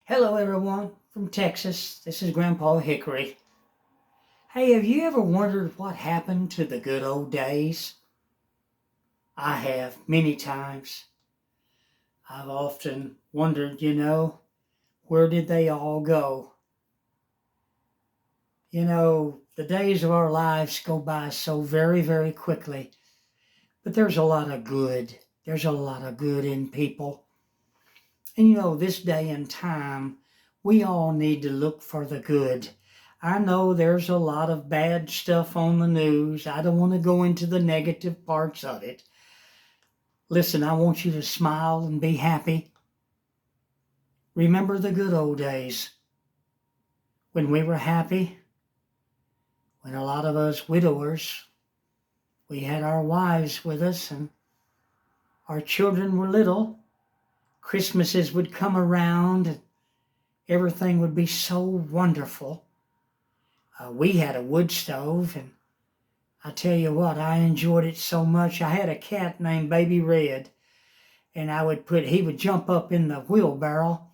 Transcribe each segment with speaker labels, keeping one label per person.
Speaker 1: Hello everyone from Texas. This is Grandpa Hickory. Hey, have you ever wondered what happened to the good old days? I have many times. I've often wondered, where did they all go? The days of our lives go by so very, very quickly. But there's a lot of good. There's a lot of good in people. And this day and time, we all need to look for the good. I know there's a lot of bad stuff on the news. I don't want to go into the negative parts of it. Listen, I want you to smile and be happy. Remember the good old days when we were happy, when a lot of us widowers, we had our wives with us and our children were little. Christmases would come around and everything would be so wonderful. We had a wood stove, and I tell you what, I enjoyed it so much. I had a cat named Baby Red, and he would jump up in the wheelbarrow,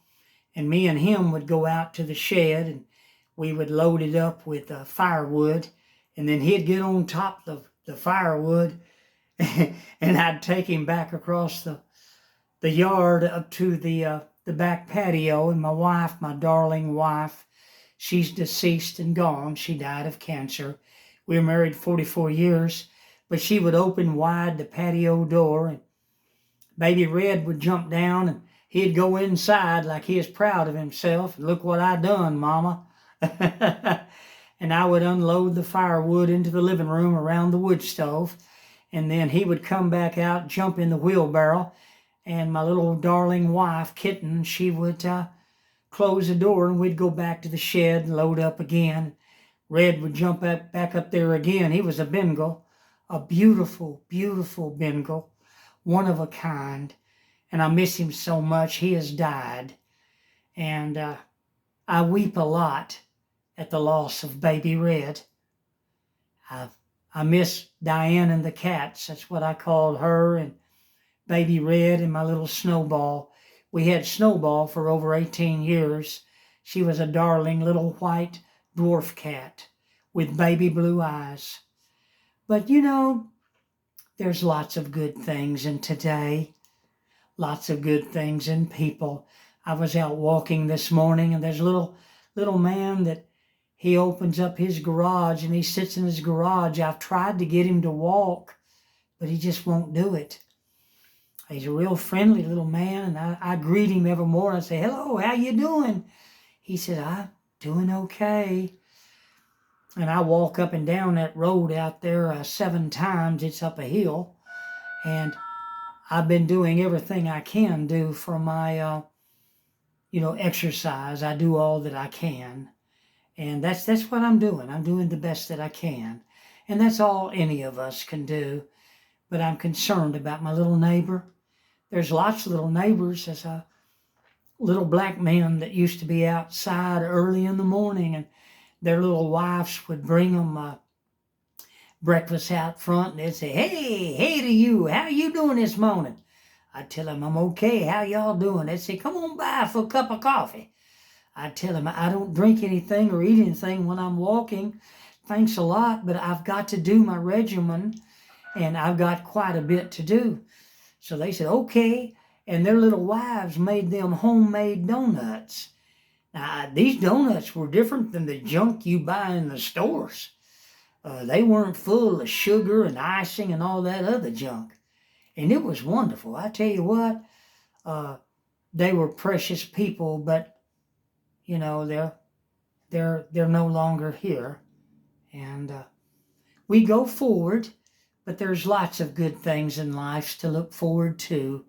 Speaker 1: and me and him would go out to the shed, and we would load it up with firewood, and then he'd get on top of the firewood, and I'd take him back across the yard up to the back patio, and my wife, my darling wife, she's deceased and gone. She died of cancer. We were married 44 years, but she would open wide the patio door, and Baby Red would jump down, and he'd go inside like he was proud of himself. Look what I done, Mama. And I would unload the firewood into the living room around the wood stove, and then he would come back out, jump in the wheelbarrow, and my little darling wife, Kitten, she would close the door, and we'd go back to the shed and load up again. Red would jump back up there again. He was a Bengal, a beautiful, beautiful Bengal, one of a kind. And I miss him so much. He has died. And I weep a lot at the loss of Baby Red. I miss Diane and the cats. That's what I called her, and Baby Red and my little Snowball. We had Snowball for over 18 years. She was a darling little white dwarf cat with baby blue eyes. But there's lots of good things in today. Lots of good things in people. I was out walking this morning, and there's a little man that he opens up his garage, and he sits in his garage. I've tried to get him to walk, but he just won't do it. He's a real friendly little man, and I greet him every morning. I say, "Hello, how you doing?" He said, "I'm doing okay." And I walk up and down that road out there 7 times. It's up a hill, and I've been doing everything I can do for my, exercise. I do all that I can, and that's what I'm doing. I'm doing the best that I can, and that's all any of us can do. But I'm concerned about my little neighbor. There's lots of little neighbors. There's a little black man that used to be outside early in the morning, and their little wives would bring them breakfast out front, and they'd say, hey to you, how you doing this morning? I'd tell them, I'm okay, how y'all doing? They'd say, come on by for a cup of coffee. I'd tell them, I don't drink anything or eat anything when I'm walking. Thanks a lot, but I've got to do my regimen, and I've got quite a bit to do. So they said, okay. And their little wives made them homemade donuts. Now, these donuts were different than the junk you buy in the stores. They weren't full of sugar and icing and all that other junk. And it was wonderful. I tell you what, they were precious people, but, they're no longer here. And we go forward. But there's lots of good things in life to look forward to.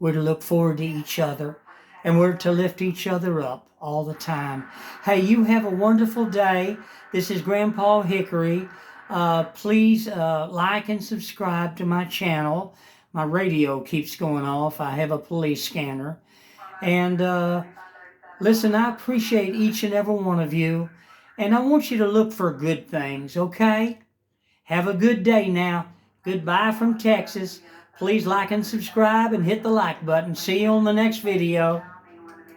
Speaker 1: We're to look forward to each other, and we're to lift each other up all the time. Hey, you have a wonderful day. This is Grandpa Hickory. Please like and subscribe to my channel. My radio keeps going off. I have a police scanner. And listen, I appreciate each and every one of you. And I want you to look for good things, okay? Have a good day now. Goodbye from Texas. Please like and subscribe and hit the like button. See you on the next video.